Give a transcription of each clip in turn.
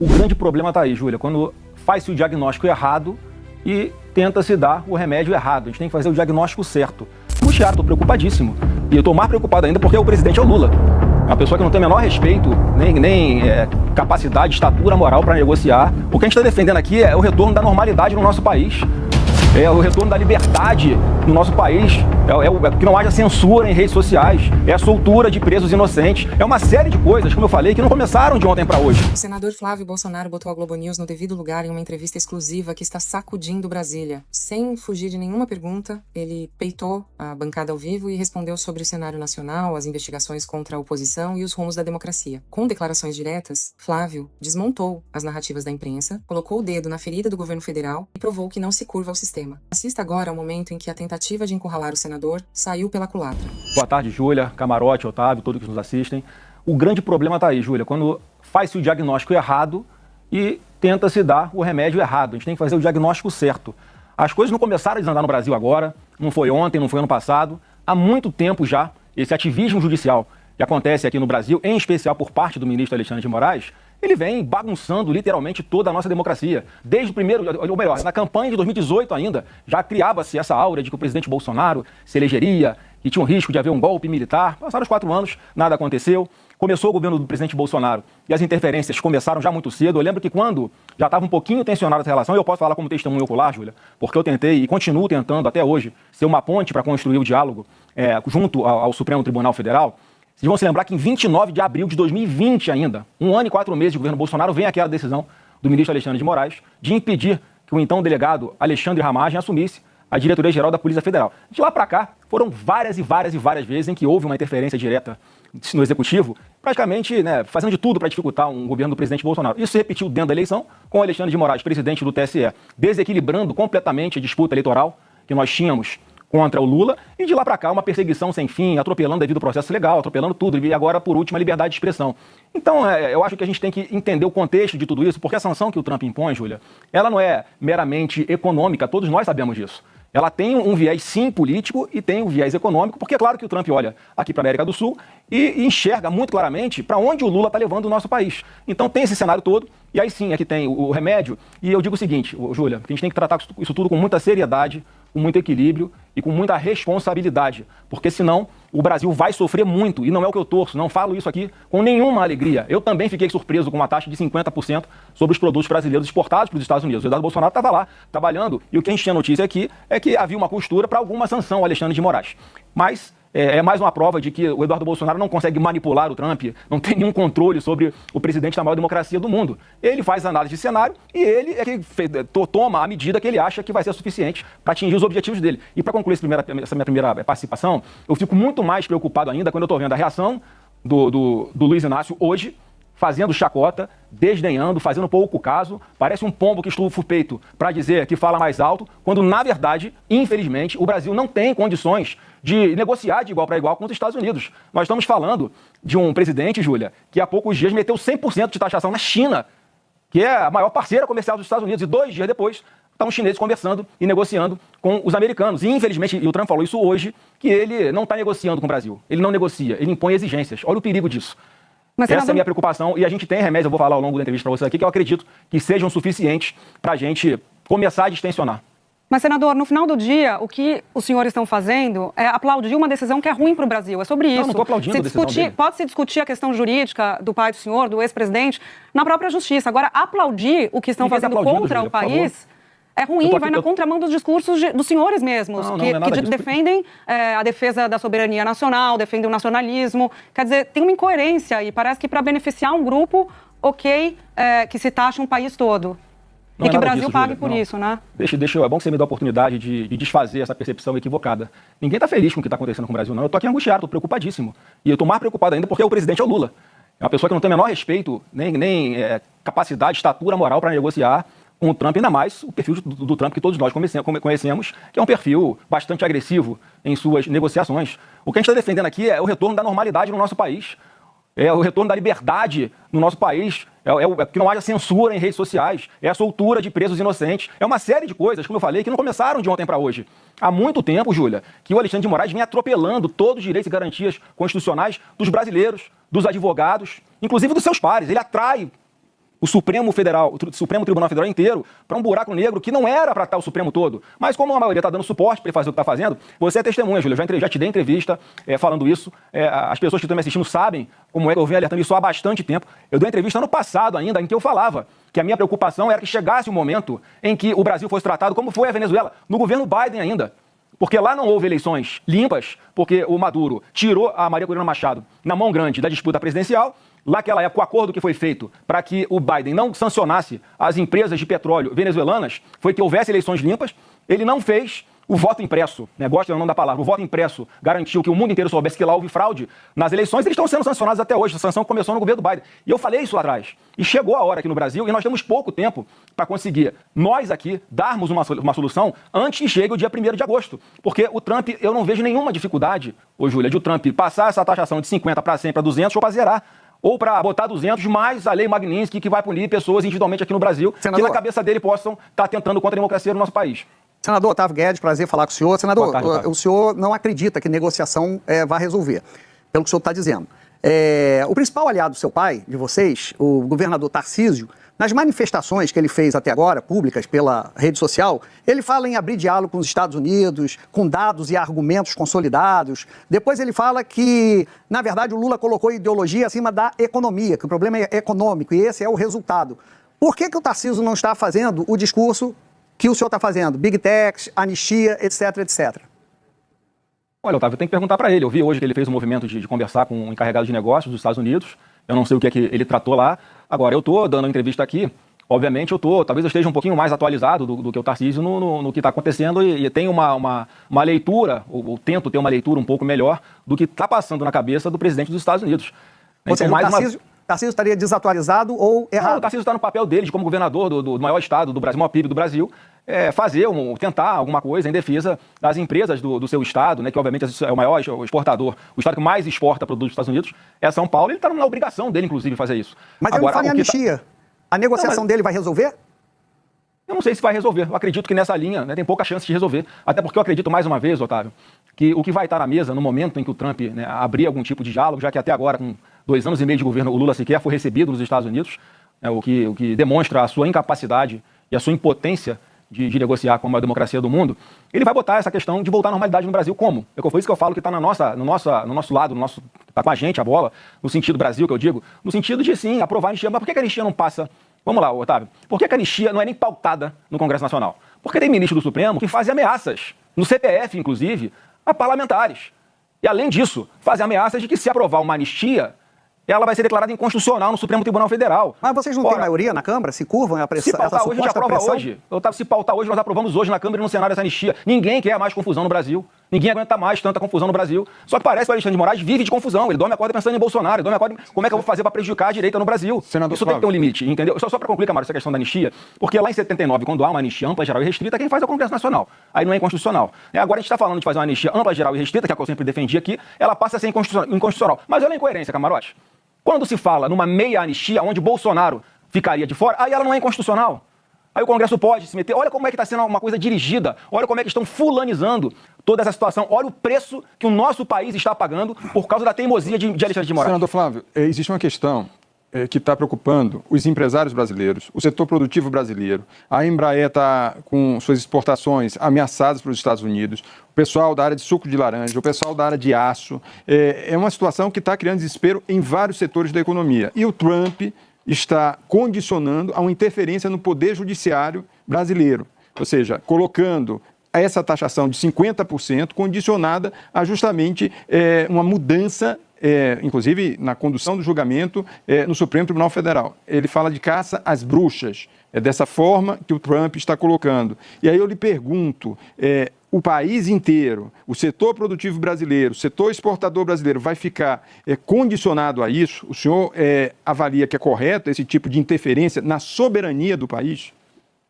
O grande problema está aí, Júlia, quando faz-se o diagnóstico errado e tenta-se dar o remédio errado. A gente tem que fazer o diagnóstico certo. Puxa, estou preocupadíssimo. E eu estou mais preocupado ainda porque o presidente é o Lula. É uma pessoa que não tem o menor respeito, nem capacidade, estatura moral para negociar. O que a gente está defendendo aqui é o retorno da normalidade no nosso país. É o retorno da liberdade no nosso país, que não haja censura em redes sociais, é a soltura de presos inocentes, é uma série de coisas, como eu falei, que não começaram de ontem para hoje. O senador Flávio Bolsonaro botou a Globo News no devido lugar em uma entrevista exclusiva que está sacudindo Brasília. Sem fugir de nenhuma pergunta, ele peitou a bancada ao vivo e respondeu sobre o cenário nacional, as investigações contra a oposição e os rumos da democracia. Com declarações diretas, Flávio desmontou as narrativas da imprensa, colocou o dedo na ferida do governo federal e provou que não se curva ao sistema. Assista agora ao momento em que a tentativa de encurralar o senador saiu pela culatra. Boa tarde, Júlia, Camarote, Otávio, todos que nos assistem. O grande problema está aí, Júlia, quando faz-se o diagnóstico errado e tenta-se dar o remédio errado. A gente tem que fazer o diagnóstico certo. As coisas não começaram a desandar no Brasil agora, não foi ontem, não foi ano passado. Há muito tempo já, esse ativismo judicial que acontece aqui no Brasil, em especial por parte do ministro Alexandre de Moraes, ele vem bagunçando literalmente toda a nossa democracia. Desde o primeiro, ou melhor, na campanha de 2018 ainda, já criava-se essa aura de que o presidente Bolsonaro se elegeria, que tinha um risco de haver um golpe militar. Passaram os 4 anos, nada aconteceu. Começou o governo do presidente Bolsonaro e as interferências começaram já muito cedo. Eu lembro que quando já estava um pouquinho tensionada essa relação, eu posso falar como testemunho ocular, Júlia, porque eu tentei e continuo tentando até hoje ser uma ponte para construir o diálogo junto ao Supremo Tribunal Federal. Vocês vão se lembrar que em 29 de abril de 2020 ainda, 1 ano e 4 meses de governo Bolsonaro, vem aquela decisão do ministro Alexandre de Moraes de impedir que o então delegado Alexandre Ramagem assumisse a diretoria-geral da Polícia Federal. De lá para cá, foram várias vezes em que houve uma interferência direta no Executivo, praticamente fazendo de tudo para dificultar um governo do presidente Bolsonaro. Isso se repetiu dentro da eleição, com o Alexandre de Moraes, presidente do TSE, desequilibrando completamente a disputa eleitoral que nós tínhamos contra o Lula, e de lá para cá uma perseguição sem fim, atropelando devido ao processo legal, atropelando tudo, e agora, por último, a liberdade de expressão. Então, eu acho que a gente tem que entender o contexto de tudo isso, porque a sanção que o Trump impõe, Júlia, ela não é meramente econômica, todos nós sabemos disso. Ela tem um viés, sim, político e tem um viés econômico, porque é claro que o Trump olha aqui para a América do Sul e enxerga muito claramente para onde o Lula está levando o nosso país. Então tem esse cenário todo, e aí sim, aqui tem o remédio, e eu digo o seguinte, Júlia, que a gente tem que tratar isso tudo com muita seriedade, com muito equilíbrio e com muita responsabilidade, porque senão o Brasil vai sofrer muito, e não é o que eu torço, não falo isso aqui com nenhuma alegria. Eu também fiquei surpreso com uma taxa de 50% sobre os produtos brasileiros exportados para os Estados Unidos. O Eduardo Bolsonaro estava lá, trabalhando, e o que a gente tinha notícia aqui é que havia uma costura para alguma sanção ao Alexandre de Moraes. Mas é mais uma prova de que o Eduardo Bolsonaro não consegue manipular o Trump, não tem nenhum controle sobre o presidente da maior democracia do mundo. Ele faz análise de cenário e ele é que toma a medida que ele acha que vai ser suficiente para atingir os objetivos dele. E para concluir essa minha primeira participação, eu fico muito mais preocupado ainda quando eu estou vendo a reação do Luiz Inácio hoje, fazendo chacota, desdenhando, fazendo pouco caso, parece um pombo que estufa o peito para dizer que fala mais alto, quando, na verdade, infelizmente, o Brasil não tem condições de negociar de igual para igual com os Estados Unidos. Nós estamos falando de um presidente, Júlia, que há poucos dias meteu 100% de taxação na China, que é a maior parceira comercial dos Estados Unidos, e 2 dias depois estão os chineses conversando e negociando com os americanos. E, infelizmente, e o Trump falou isso hoje, que ele não está negociando com o Brasil. Ele não negocia, ele impõe exigências. Olha o perigo disso. Essa é a minha preocupação, e a gente tem remédios, eu vou falar ao longo da entrevista para vocês aqui, que eu acredito que sejam suficientes para a gente começar a distensionar. Mas, senador, no final do dia, o que os senhores estão fazendo é aplaudir uma decisão que é ruim para o Brasil. É sobre isso. Não estou aplaudindo a decisão dele. Pode-se discutir a questão jurídica do pai do senhor, do ex-presidente, na própria justiça. Agora, aplaudir o que estão fazendo contra o país é ruim, vai na contramão dos discursos dos senhores mesmos, que defendem a defesa da soberania nacional, defendem o nacionalismo. Quer dizer, tem uma incoerência e parece que para beneficiar um grupo, que se taxa um país todo. E que o Brasil pague por isso, né? É bom que você me dê a oportunidade de desfazer essa percepção equivocada. Ninguém está feliz com o que está acontecendo com o Brasil, não. Eu estou aqui angustiado, estou preocupadíssimo. E eu estou mais preocupado ainda porque o presidente é o Lula. É uma pessoa que não tem o menor respeito, nem capacidade, estatura moral para negociar com o Trump, ainda mais o perfil do Trump que todos nós conhecemos, que é um perfil bastante agressivo em suas negociações. O que a gente está defendendo aqui é o retorno da normalidade no nosso país. É o retorno da liberdade no nosso país, que não haja censura em redes sociais, é a soltura de presos inocentes, é uma série de coisas, como eu falei, que não começaram de ontem para hoje. Há muito tempo, Júlia, que o Alexandre de Moraes vem atropelando todos os direitos e garantias constitucionais dos brasileiros, dos advogados, inclusive dos seus pares. Ele atrai o Supremo Tribunal Federal inteiro para um buraco negro que não era para estar o Supremo todo. Mas como a maioria está dando suporte para ele fazer o que está fazendo, você é testemunha, Júlia. Eu já te dei entrevista falando isso. As pessoas que estão me assistindo sabem como é que eu venho alertando isso há bastante tempo. Eu dei uma entrevista ano passado ainda, em que eu falava que a minha preocupação era que chegasse um momento em que o Brasil fosse tratado como foi a Venezuela, no governo Biden ainda. Porque lá não houve eleições limpas, porque o Maduro tirou a Maria Corina Machado na mão grande da disputa presidencial. Naquela época, o acordo que foi feito para que o Biden não sancionasse as empresas de petróleo venezuelanas foi que houvesse eleições limpas. Ele não fez o voto impresso, gosta ou não da palavra, o voto impresso garantiu que o mundo inteiro soubesse que lá houve fraude nas eleições. Eles estão sendo sancionados até hoje. A sanção começou no governo Biden. E eu falei isso lá atrás. E chegou a hora aqui no Brasil, e nós temos pouco tempo para conseguir, nós aqui, darmos uma solução antes que chegue o dia 1º de agosto. Porque o Trump, eu não vejo nenhuma dificuldade, Júlia, de o Trump passar essa taxação de 50 para 100 para 200 ou para zerar. Ou para botar 200 mais a lei Magnitsky, que vai punir pessoas individualmente aqui no Brasil, Senador, que na cabeça dele possam estar tentando contra a democracia no nosso país. Senador Otávio Guedes, prazer falar com o senhor. Senador, o senhor não acredita que negociação vai resolver, pelo que o senhor está dizendo. O principal aliado do seu pai, de vocês, o governador Tarcísio, nas manifestações que ele fez até agora, públicas pela rede social, ele fala em abrir diálogo com os Estados Unidos, com dados e argumentos consolidados. Depois ele fala que, na verdade, o Lula colocou ideologia acima da economia, que o problema é econômico e esse é o resultado. Por que o Tarcísio não está fazendo o discurso que o senhor está fazendo? Big Tech, anistia, etc, etc. Olha, Otávio, eu tenho que perguntar para ele. Eu vi hoje que ele fez um movimento de conversar com um encarregado de negócios dos Estados Unidos. Eu não sei o que é que ele tratou lá. Agora, eu estou dando uma entrevista aqui, obviamente talvez eu esteja um pouquinho mais atualizado do que o Tarcísio no que está acontecendo e tenho uma leitura, ou tento ter uma leitura um pouco melhor do que está passando na cabeça do presidente dos Estados Unidos. Ou seja, Tarcísio estaria desatualizado ou errado? Não, o Tarcísio está no papel dele de como governador do maior estado do Brasil, maior PIB do Brasil, tentar alguma coisa em defesa das empresas do seu estado, que obviamente é o maior exportador, o estado que mais exporta produtos dos Estados Unidos é São Paulo. Ele está na obrigação dele, inclusive, fazer isso. Mas agora, ele fala em anistia. A negociação dele vai resolver? Eu não sei se vai resolver. Eu acredito que nessa linha tem pouca chance de resolver. Até porque eu acredito, mais uma vez, Otávio, que o que vai estar na mesa no momento em que o Trump abrir algum tipo de diálogo, já que até agora, com 2 anos e meio de governo, o Lula sequer foi recebido nos Estados Unidos, o que demonstra a sua incapacidade e a sua impotência de negociar com a maior democracia do mundo, ele vai botar essa questão de voltar à normalidade no Brasil. Como? Foi isso que eu falo que está no nosso lado, está com a gente a bola, no sentido Brasil, que eu digo, no sentido de, sim, aprovar a anistia. Mas por que a anistia não passa? Vamos lá, Otávio. Por que a anistia não é nem pautada no Congresso Nacional? Porque tem ministro do Supremo que fazem ameaças, no CPF, inclusive, a parlamentares. E, além disso, fazem ameaças de que, se aprovar uma anistia, ela vai ser declarada inconstitucional no Supremo Tribunal Federal. Mas vocês não têm maioria na Câmara? Se curvam a pressão? Se pautar hoje, a gente aprova hoje. Se pautar hoje, nós aprovamos hoje na Câmara e no Senado essa anistia. Ninguém quer mais confusão no Brasil. Ninguém aguenta mais tanta confusão no Brasil. Só que parece que o Alexandre de Moraes vive de confusão. Ele dorme a corda pensando em Bolsonaro. Ele dorme a corda como é que eu vou fazer para prejudicar a direita no Brasil. Senador Isso tem que ter um limite, entendeu? Só para concluir, Camargo, essa questão da anistia, porque lá em 79, quando há uma anistia ampla, geral e restrita, quem faz é o Congresso Nacional. Aí não é inconstitucional. Agora a gente está falando de fazer uma anistia ampla, geral e restrita, que é a que eu sempre defendi aqui, ela passa a ser inconstitucional. Mas olha a incoerência, Camarote. Quando se fala numa meia anistia, onde Bolsonaro ficaria de fora, aí ela não é inconstitucional. Aí o Congresso pode se meter. Olha como é que está sendo uma coisa dirigida. Olha como é que estão fulanizando toda essa situação. Olha o preço que o nosso país está pagando por causa da teimosia de Alexandre de Moraes. Senador Flávio, existe uma questão que está preocupando os empresários brasileiros, o setor produtivo brasileiro. A Embraer está com suas exportações ameaçadas para os Estados Unidos, o pessoal da área de suco de laranja, o pessoal da área de aço. É uma situação que está criando desespero em vários setores da economia. E o Trump está condicionando a uma interferência no poder judiciário brasileiro, ou seja, colocando essa taxação de 50% condicionada a justamente uma mudança, inclusive na condução do julgamento no Supremo Tribunal Federal. Ele fala de caça às bruxas, é dessa forma que o Trump está colocando. E aí eu lhe pergunto, o país inteiro, o setor produtivo brasileiro, o setor exportador brasileiro vai ficar condicionado a isso? O senhor avalia que é correto esse tipo de interferência na soberania do país?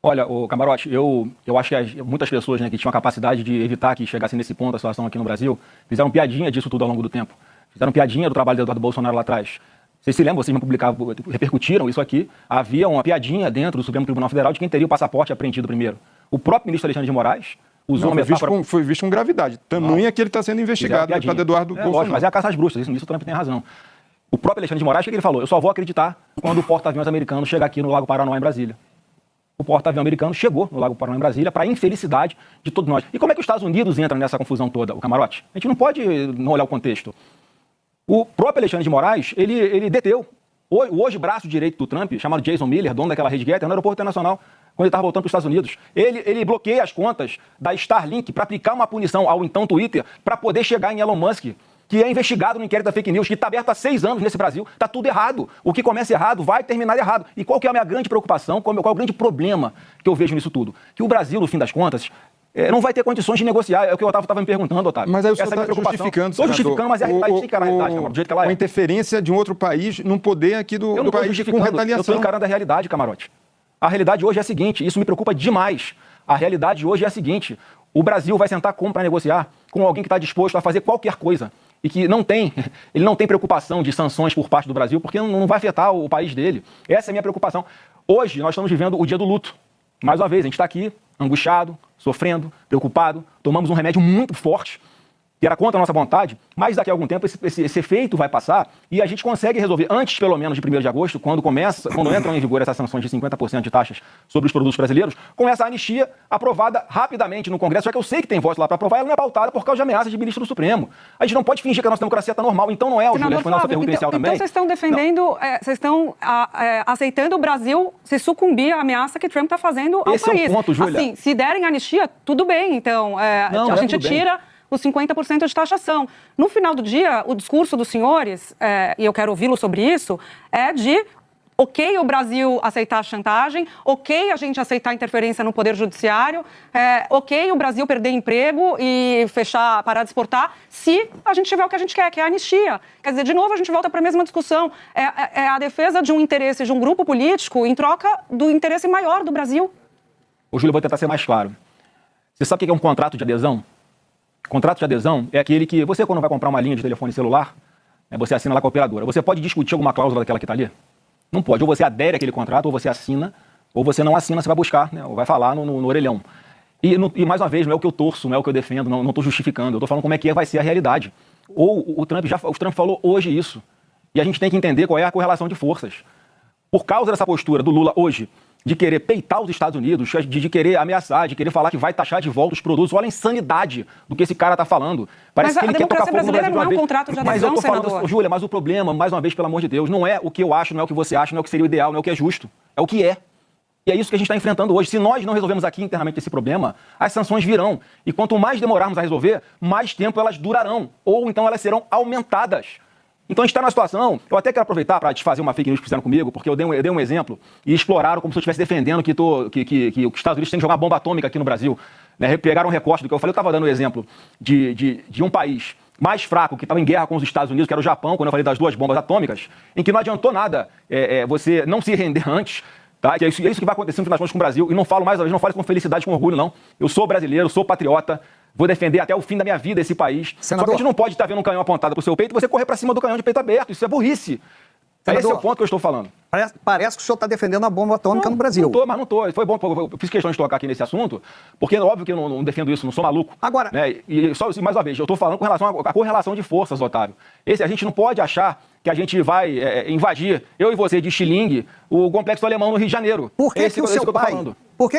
Olha, Camarote, eu acho que muitas pessoas que tinham a capacidade de evitar que chegasse nesse ponto a situação aqui no Brasil, fizeram piadinha disso tudo ao longo do tempo. Fizeram piadinha do trabalho do Eduardo Bolsonaro lá atrás. Vocês se lembram, vocês me publicavam, repercutiram isso aqui. Havia uma piadinha dentro do Supremo Tribunal Federal de quem teria o passaporte apreendido primeiro. O próprio ministro Alexandre de Moraes usou uma metáfora... Foi visto com gravidade. Tamanha que ele está sendo investigado pelo Eduardo Bolsonaro. Lógico, mas é a caça às bruxas, isso o Trump tem razão. O próprio Alexandre de Moraes, o que ele falou? Eu só vou acreditar quando o porta-aviões americano chegar aqui no Lago Paranoá, em Brasília. O porta-avião americano chegou no Lago Paranoá, em Brasília, para a infelicidade de todos nós. E como é que os Estados Unidos entram nessa confusão toda, o Camarote? A gente não pode não olhar o contexto. O próprio Alexandre de Moraes, ele deteu o hoje braço direito do Trump, chamado Jason Miller, dono daquela rede Getter, no aeroporto internacional, quando ele estava voltando para os Estados Unidos. Ele bloqueia as contas da Starlink para aplicar uma punição ao então Twitter para poder chegar em Elon Musk, que é investigado no inquérito da fake news, que está aberto há 6 anos nesse Brasil. Está tudo errado. O que começa errado vai terminar errado. E qual que é a minha grande preocupação, qual é o grande problema que eu vejo nisso tudo? Que o Brasil, no fim das contas, não vai ter condições de negociar. É o que o Otávio estava me perguntando, Otávio. Mas aí o senhor está justificando, Estou justificando, mas é a realidade, do jeito que ela é. Uma interferência de um outro país num poder aqui do país com retaliação. Eu estou encarando a realidade, Camarote. A realidade hoje é a seguinte, isso me preocupa demais. A realidade hoje é a seguinte, o Brasil vai sentar para negociar com alguém que está disposto a fazer qualquer coisa e que ele não tem preocupação de sanções por parte do Brasil, porque não vai afetar o país dele. Essa é a minha preocupação. Hoje nós estamos vivendo o dia do luto. Mais uma vez, a gente está aqui, angustiado, sofrendo, preocupado, tomamos um remédio muito forte, que era contra a nossa vontade, mas daqui a algum tempo esse efeito vai passar e a gente consegue resolver, antes pelo menos de 1º de agosto, quando entram em vigor essas sanções de 50% de taxas sobre os produtos brasileiros, com essa anistia aprovada rapidamente no Congresso, já que eu sei que tem voto lá para aprovar, ela não é pautada por causa de ameaças de ministro do Supremo. A gente não pode fingir que a nossa democracia está normal, então não é, Júlia, respondendo a sua pergunta inicial também. Então vocês estão defendendo, vocês estão aceitando o Brasil se sucumbir à ameaça que Trump está fazendo ao país. Esse é o ponto, Júlia. Assim, se derem anistia, tudo bem, então a gente tira os 50% de taxação. No final do dia, o discurso dos senhores, e eu quero ouvi-lo sobre isso, é de ok o Brasil aceitar a chantagem, ok a gente aceitar interferência no Poder Judiciário, ok o Brasil perder emprego e parar de exportar, se a gente tiver o que a gente quer, que é a anistia. Quer dizer, de novo, a gente volta para a mesma discussão. É a defesa de um interesse de um grupo político em troca do interesse maior do Brasil. Ô, Júlio, eu vou tentar ser mais claro. Você sabe o que é um contrato de adesão? Contrato de adesão é aquele que você, quando vai comprar uma linha de telefone celular, você assina lá com a operadora. Você pode discutir alguma cláusula daquela que está ali? Não pode. Ou você adere àquele contrato, ou você assina, ou você não assina, você vai buscar, ou vai falar no orelhão. E mais uma vez, não é o que eu torço, não é o que eu defendo, não estou justificando. Eu estou falando como é que vai ser a realidade. O Trump falou hoje isso. E a gente tem que entender qual é a correlação de forças. Por causa dessa postura do Lula hoje, de querer peitar os Estados Unidos, de querer ameaçar, de querer falar que vai taxar de volta os produtos. Olha a insanidade do que esse cara está falando. Parece que ele quer tocar fogo no Brasil de uma vez. Não é um contrato de adesão, senador. Júlia, mas o problema, mais uma vez, pelo amor de Deus, não é o que eu acho, não é o que você acha, não é o que seria o ideal, não é o que é justo. É o que é. E é isso que a gente está enfrentando hoje. Se nós não resolvemos aqui internamente esse problema, as sanções virão. E quanto mais demorarmos a resolver, mais tempo elas durarão. Ou então elas serão aumentadas. Então a gente está numa situação, eu até quero aproveitar para desfazer uma fake news que fizeram comigo, porque eu dei um exemplo e exploraram como se eu estivesse defendendo que os Estados Unidos têm que jogar bomba atômica aqui no Brasil. Né? Pegaram um recorte do que eu falei, eu estava dando o exemplo de um país mais fraco, que estava em guerra com os Estados Unidos, que era o Japão, quando eu falei das 2 bombas atômicas, em que não adiantou nada você não se render antes. Tá? Que é isso que vai acontecer no final das contas com o Brasil. E não falo mais uma vez, não falo com felicidade, com orgulho, não. Eu sou brasileiro, sou patriota, vou defender até o fim da minha vida esse país. Senador, só que a gente não pode estar vendo um canhão apontado para o seu peito e você correr para cima do canhão de peito aberto. Isso é burrice. Senador, esse é o ponto que eu estou falando. Parece que o senhor está defendendo a bomba atômica no Brasil. Não estou. Foi bom, eu fiz questão de tocar aqui nesse assunto, porque é óbvio que eu não defendo isso, não sou maluco. Agora... Né? E só mais uma vez, eu estou falando com relação à correlação de forças, Otávio. A gente não pode achar que a gente vai invadir, eu e você, de estilingue, o Complexo Alemão no Rio de Janeiro. Por que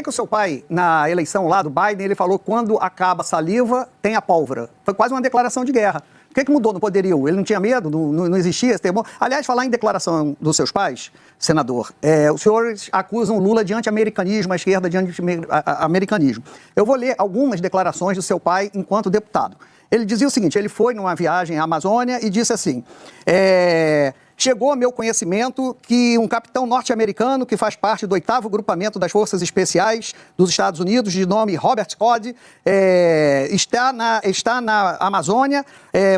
o seu pai, na eleição lá do Biden, ele falou que quando acaba a saliva, tem a pólvora? Foi quase uma declaração de guerra. O que mudou no poderio? Ele não tinha medo? Não existia esse temor? Aliás, falar em declaração dos seus pais, senador, os senhores acusam Lula de anti-americanismo, a esquerda de anti-americanismo. Eu vou ler algumas declarações do seu pai enquanto deputado. Ele dizia o seguinte, ele foi numa viagem à Amazônia e disse assim, chegou a meu conhecimento que um capitão norte-americano que faz parte do 8º Grupamento das Forças Especiais dos Estados Unidos, de nome Robert Scott, está na Amazônia,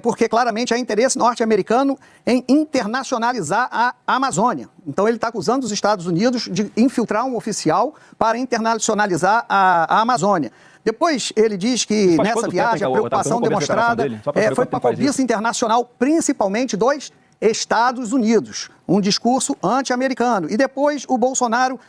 porque claramente há interesse norte-americano em internacionalizar a Amazônia. Então ele está acusando os Estados Unidos de infiltrar um oficial para internacionalizar a Amazônia. Depois ele diz que nessa viagem a preocupação demonstrada foi para a cobiça internacional, principalmente dos Estados Unidos, um discurso anti-americano. E depois o Bolsonaro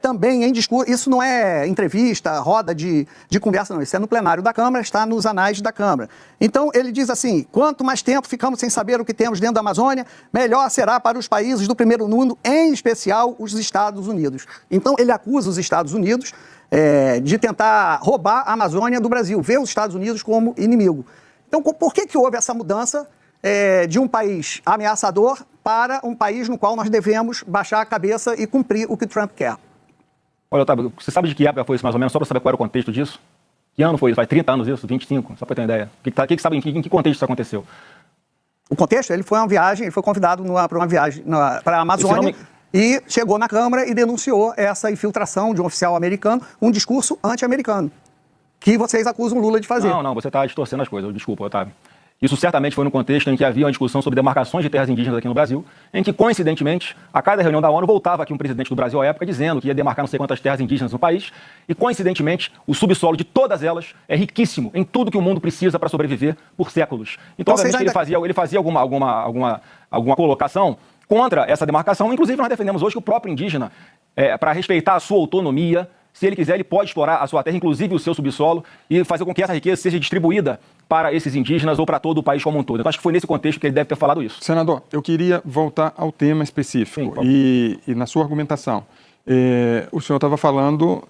também em discurso, isso não é entrevista, roda de conversa, não, isso é no plenário da Câmara, está nos anais da Câmara. Então ele diz assim, quanto mais tempo ficamos sem saber o que temos dentro da Amazônia, melhor será para os países do primeiro mundo, em especial os Estados Unidos. Então ele acusa os Estados Unidos de tentar roubar a Amazônia do Brasil, ver os Estados Unidos como inimigo. Então por que houve essa mudança de um país ameaçador para um país no qual nós devemos baixar a cabeça e cumprir o que Trump quer? Olha, Otávio, você sabe de que época foi isso mais ou menos, só para saber qual era o contexto disso? Que ano foi isso? Faz 30 anos isso? 25? Só para ter uma ideia. Em que contexto isso aconteceu? O contexto? Ele foi convidado para uma viagem para a Amazônia e chegou na Câmara e denunciou essa infiltração de um oficial americano, um discurso anti-americano, que vocês acusam Lula de fazer. Não, você está distorcendo as coisas. Desculpa, Otávio. Isso certamente foi no contexto em que havia uma discussão sobre demarcações de terras indígenas aqui no Brasil, em que, coincidentemente, a cada reunião da ONU voltava aqui um presidente do Brasil à época dizendo que ia demarcar não sei quantas terras indígenas no país, e, coincidentemente, o subsolo de todas elas é riquíssimo em tudo que o mundo precisa para sobreviver por séculos. Então, obviamente, ele fazia alguma colocação contra essa demarcação. Inclusive, nós defendemos hoje que o próprio indígena, para respeitar a sua autonomia, se ele quiser, ele pode explorar a sua terra, inclusive o seu subsolo, e fazer com que essa riqueza seja distribuída para esses indígenas ou para todo o país como um todo. Então, acho que foi nesse contexto que ele deve ter falado isso. Senador, eu queria voltar ao tema específico. Sim, e na sua argumentação, o senhor estava falando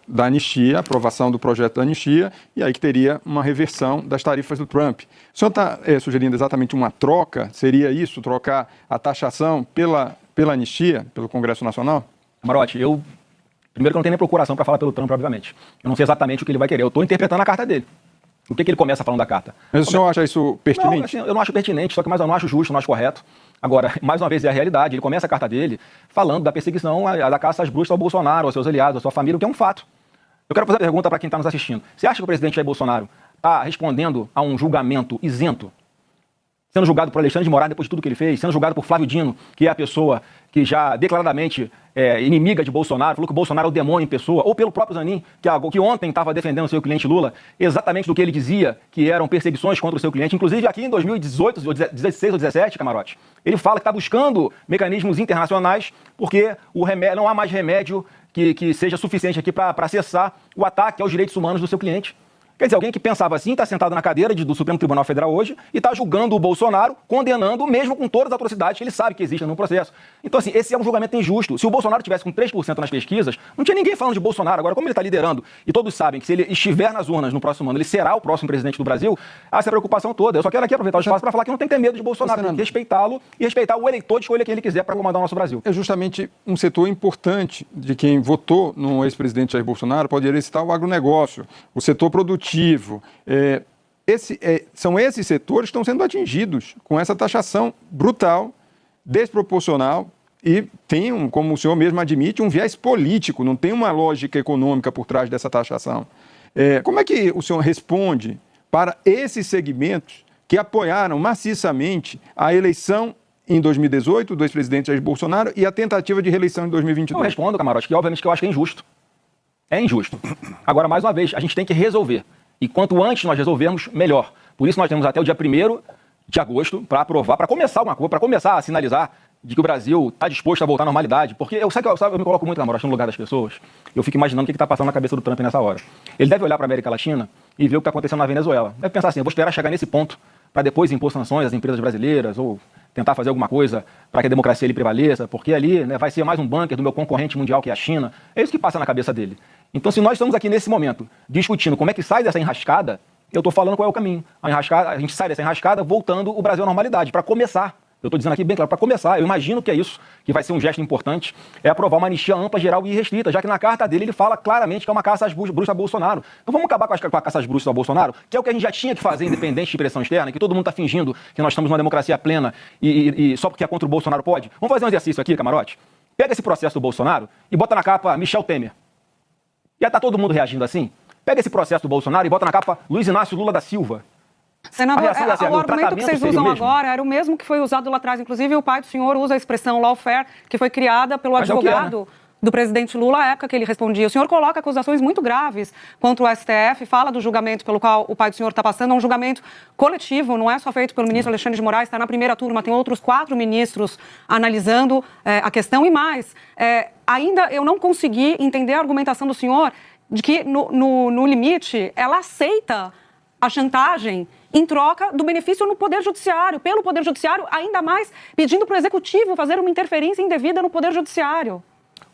da anistia, aprovação do projeto da anistia, e aí que teria uma reversão das tarifas do Trump. O senhor está sugerindo exatamente uma troca? Seria isso, trocar a taxação pela anistia, pelo Congresso Nacional? Camarote, primeiro que eu não tenho nem procuração para falar pelo Trump, obviamente. Eu não sei exatamente o que ele vai querer. Eu estou interpretando a carta dele. O que ele começa falando da carta? Mas o senhor acha isso pertinente? Não, assim, eu não acho pertinente, só que eu não acho justo, não acho correto. Agora, mais uma vez, é a realidade. Ele começa a carta dele falando da perseguição, da caça às bruxas ao Bolsonaro, aos seus aliados, à sua família, o que é um fato. Eu quero fazer a pergunta para quem está nos assistindo. Você acha que o presidente Jair Bolsonaro está respondendo a um julgamento isento? Sendo julgado por Alexandre de Moraes depois de tudo que ele fez, sendo julgado por Flávio Dino, que é a pessoa que já declaradamente inimiga de Bolsonaro, falou que o Bolsonaro é o demônio em pessoa, ou pelo próprio Zanin, que ontem estava defendendo o seu cliente Lula, exatamente do que ele dizia que eram perseguições contra o seu cliente, inclusive aqui em 2018, 16 ou 17, Camarote, ele fala que está buscando mecanismos internacionais porque não há mais remédio que seja suficiente aqui para cessar o ataque aos direitos humanos do seu cliente. Quer dizer, alguém que pensava assim, está sentado na cadeira do Supremo Tribunal Federal hoje e está julgando o Bolsonaro, condenando, mesmo com todas as atrocidades que ele sabe que existem no processo. Então, assim, esse é um julgamento injusto. Se o Bolsonaro tivesse com 3% nas pesquisas, não tinha ninguém falando de Bolsonaro. Agora, como ele está liderando e todos sabem que se ele estiver nas urnas no próximo ano, ele será o próximo presidente do Brasil, há essa preocupação toda. Eu só quero aqui aproveitar o espaço para falar que não tem que ter medo de Bolsonaro, tem que respeitá-lo e respeitar o eleitor de escolha que ele quiser para comandar o nosso Brasil. É justamente um setor importante de quem votou no ex-presidente Jair Bolsonaro, poderia citar o agronegócio, o setor produtivo. São esses setores que estão sendo atingidos com essa taxação brutal, desproporcional e tem, como o senhor mesmo admite, um viés político, não tem uma lógica econômica por trás dessa taxação. Como é que o senhor responde para esses segmentos que apoiaram maciçamente a eleição em 2018 do ex-presidente Jair Bolsonaro e a tentativa de reeleição em 2022? Eu respondo, Camarote, que obviamente que eu acho que é injusto. É injusto. Agora, mais uma vez, a gente tem que resolver. E quanto antes nós resolvermos, melhor. Por isso nós temos até o dia 1º de agosto para aprovar, para começar alguma coisa, para começar a sinalizar de que o Brasil está disposto a voltar à normalidade. Porque eu me coloco muito, Camarote, no lugar das pessoas. Eu fico imaginando o que está passando na cabeça do Trump nessa hora. Ele deve olhar para a América Latina e ver o que está acontecendo na Venezuela. Deve pensar assim, eu vou esperar chegar nesse ponto para depois impor sanções às empresas brasileiras ou tentar fazer alguma coisa para que a democracia ali prevaleça, porque ali vai ser mais um bunker do meu concorrente mundial, que é a China. É isso que passa na cabeça dele. Então, se nós estamos aqui nesse momento discutindo como é que sai dessa enrascada, eu estou falando qual é o caminho. A gente sai dessa enrascada voltando o Brasil à normalidade, para começar. Eu estou dizendo aqui bem claro, para começar, eu imagino que é isso, que vai ser um gesto importante, é aprovar uma anistia ampla, geral e restrita, já que na carta dele ele fala claramente que é uma caça às bruxas a Bolsonaro. Então vamos acabar com a caça às bruxas ao Bolsonaro, que é o que a gente já tinha que fazer, independente de pressão externa, que todo mundo está fingindo que nós estamos numa democracia plena e só porque é contra o Bolsonaro pode. Vamos fazer um exercício aqui, Camarote? Pega esse processo do Bolsonaro e bota na capa Michel Temer. Já está todo mundo reagindo assim? Pega esse processo do Bolsonaro e bota na capa Luiz Inácio Lula da Silva. Senador, o argumento que vocês usam agora era o mesmo que foi usado lá atrás. Inclusive, o pai do senhor usa a expressão lawfare, que foi criada pelo advogado do presidente Lula à época que ele respondia. O senhor coloca acusações muito graves contra o STF, fala do julgamento pelo qual o pai do senhor está passando, é um julgamento coletivo, não é só feito pelo ministro Alexandre de Moraes, está na primeira turma, tem outros 4 ministros analisando a questão e mais. Ainda eu não consegui entender a argumentação do senhor de que, no limite, ela aceita a chantagem em troca do benefício no Poder Judiciário, pelo Poder Judiciário, ainda mais pedindo para o Executivo fazer uma interferência indevida no Poder Judiciário.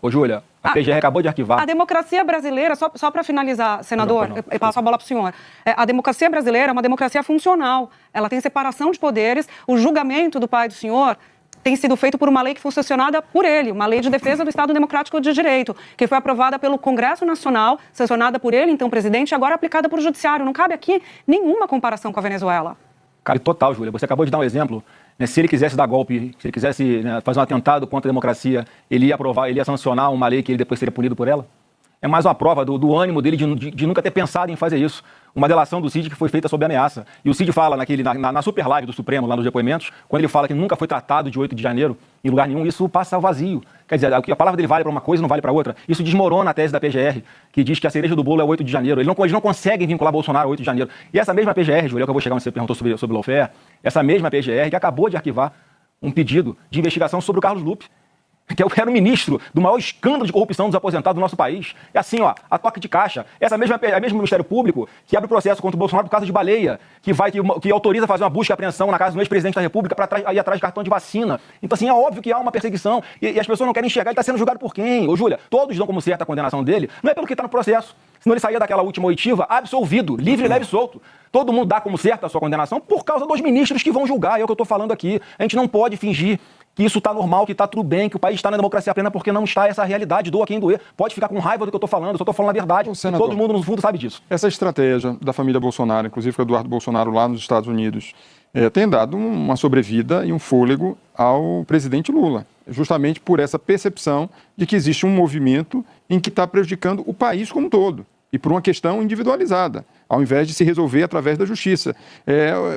Ô, Júlia, a PGR acabou de arquivar. A democracia brasileira, só para finalizar, senador, eu passo a bola para o senhor. A democracia brasileira é uma democracia funcional. Ela tem separação de poderes. O julgamento do pai do senhor tem sido feito por uma lei que foi sancionada por ele, uma lei de defesa do Estado Democrático de Direito, que foi aprovada pelo Congresso Nacional, sancionada por ele, então presidente, e agora aplicada por Judiciário. Não cabe aqui nenhuma comparação com a Venezuela. Cara, total, Júlia. Você acabou de dar um exemplo. Né, se ele quisesse dar golpe, se ele quisesse fazer um atentado contra a democracia, ele ia aprovar, ele ia sancionar uma lei que ele depois seria punido por ela? É mais uma prova do ânimo dele de nunca ter pensado em fazer isso. Uma delação do Cid que foi feita sob ameaça. E o Cid fala na super live do Supremo, lá nos depoimentos, quando ele fala que nunca foi tratado de 8 de janeiro em lugar nenhum, isso passa vazio. Quer dizer, a palavra dele vale para uma coisa e não vale para outra. Isso desmorona a tese da PGR, que diz que a cereja do bolo é 8 de janeiro. Eles não conseguem vincular Bolsonaro a 8 de janeiro. E essa mesma PGR, Júlia, que eu vou chegar onde você perguntou sobre o lawfare, essa mesma PGR que acabou de arquivar um pedido de investigação sobre o Carlos Lupe, que era o ministro do maior escândalo de corrupção dos aposentados do nosso país. É assim, ó, a toque de caixa. Essa mesmo Ministério Público que abre processo contra o Bolsonaro por causa de baleia, que autoriza fazer uma busca e apreensão na casa do ex-presidente da República para ir atrás de cartão de vacina. Então, assim, é óbvio que há uma perseguição e as pessoas não querem enxergar. Ele está sendo julgado por quem? Ô, Júlia, todos dão como certa a condenação dele, não é pelo que está no processo. Senão ele saía daquela última oitiva absolvido, livre, leve e solto. Todo mundo dá como certa a sua condenação por causa dos ministros que vão julgar. É o que eu estou falando aqui. A gente não pode fingir que isso está normal, que está tudo bem, que o país está na democracia plena, porque não está essa realidade. Doa quem doer. Pode ficar com raiva do que eu estou falando, eu só estou falando a verdade. Senador, todo mundo, no fundo, sabe disso. Essa estratégia da família Bolsonaro, inclusive com o Eduardo Bolsonaro lá nos Estados Unidos, tem dado uma sobrevida e um fôlego ao presidente Lula, justamente por essa percepção de que existe um movimento em que está prejudicando o país como um todo, e por uma questão individualizada, ao invés de se resolver através da justiça.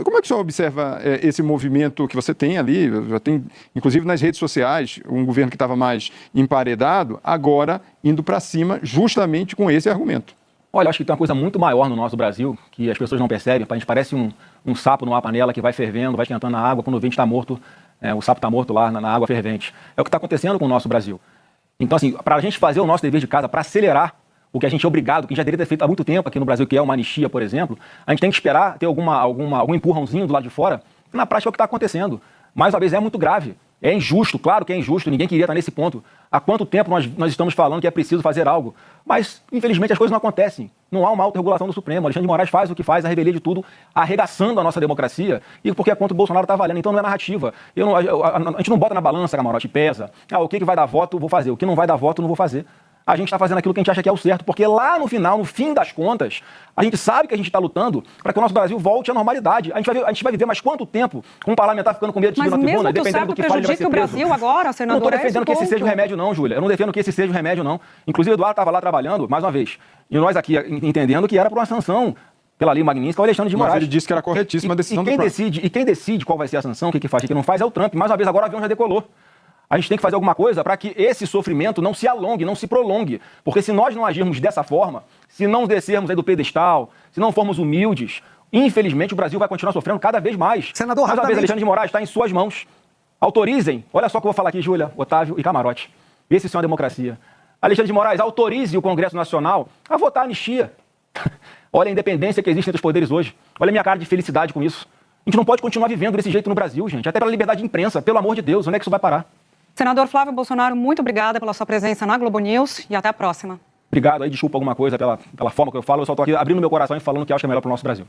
Como é que o senhor observa esse movimento que você tem ali, já tem, inclusive nas redes sociais, um governo que estava mais emparedado, agora indo para cima justamente com esse argumento? Olha, eu acho que tem uma coisa muito maior no nosso Brasil, que as pessoas não percebem. A gente parece um sapo numa panela que vai fervendo, vai esquentando na água, quando o vento está morto, o sapo está morto lá na água fervente. É o que está acontecendo com o nosso Brasil. Então, assim, para a gente fazer o nosso dever de casa, para acelerar o que a gente é obrigado, que já deveria ter feito há muito tempo aqui no Brasil, que é uma anistia, por exemplo, a gente tem que esperar ter algum empurrãozinho do lado de fora, que na prática é o que está acontecendo. Mais uma vez, é muito grave. É injusto, claro que é injusto, ninguém queria estar nesse ponto. Há quanto tempo nós estamos falando que é preciso fazer algo? Mas, infelizmente, as coisas não acontecem. Não há uma autorregulação do Supremo. Alexandre de Moraes faz o que faz, a revelia de tudo, arregaçando a nossa democracia, e porque é contra o Bolsonaro está valendo. Então não é narrativa. A gente não bota na balança, Camarote, pesa. O que vai dar voto, vou fazer. O que não vai dar voto, não vou fazer. A gente está fazendo aquilo que a gente acha que é o certo, porque lá no final, no fim das contas, a gente sabe que a gente está lutando para que o nosso Brasil volte à normalidade. A gente vai viver mais quanto tempo com um parlamentar ficando com medo de subir na tribuna, dependendo do que fale, ele vai ser preso. Mas mesmo que o Brasil agora, senador, não estou defendendo que esse seja o remédio, não, Júlia. Eu não defendo que esse seja o remédio, não. Inclusive, o Eduardo estava lá trabalhando, mais uma vez, e nós aqui entendendo que era por uma sanção pela lei Magnitsky, o Alexandre de Moraes. Mas ele disse que era corretíssima a decisão do Trump. E quem decide qual vai ser a sanção, o que faz, o que não faz, é o Trump. Mais uma vez, agora o avião já decolou. A gente tem que fazer alguma coisa para que esse sofrimento não se alongue, não se prolongue. Porque se nós não agirmos dessa forma, se não descermos aí do pedestal, se não formos humildes, infelizmente o Brasil vai continuar sofrendo cada vez mais. Senador, mais uma vez, Alexandre de Moraes está em suas mãos. Autorizem, olha só o que eu vou falar aqui, Júlia, Otávio e Camarote. Esse sim é uma democracia. Alexandre de Moraes, autorize o Congresso Nacional a votar a anistia. Olha a independência que existe entre os poderes hoje. Olha a minha cara de felicidade com isso. A gente não pode continuar vivendo desse jeito no Brasil, gente. Até pela liberdade de imprensa, pelo amor de Deus. Onde é que isso vai parar? Senador Flávio Bolsonaro, muito obrigada pela sua presença na Globo News e até a próxima. Obrigado aí, desculpa alguma coisa pela forma que eu falo, eu só estou aqui abrindo meu coração e falando o que eu acho que é melhor para o nosso Brasil.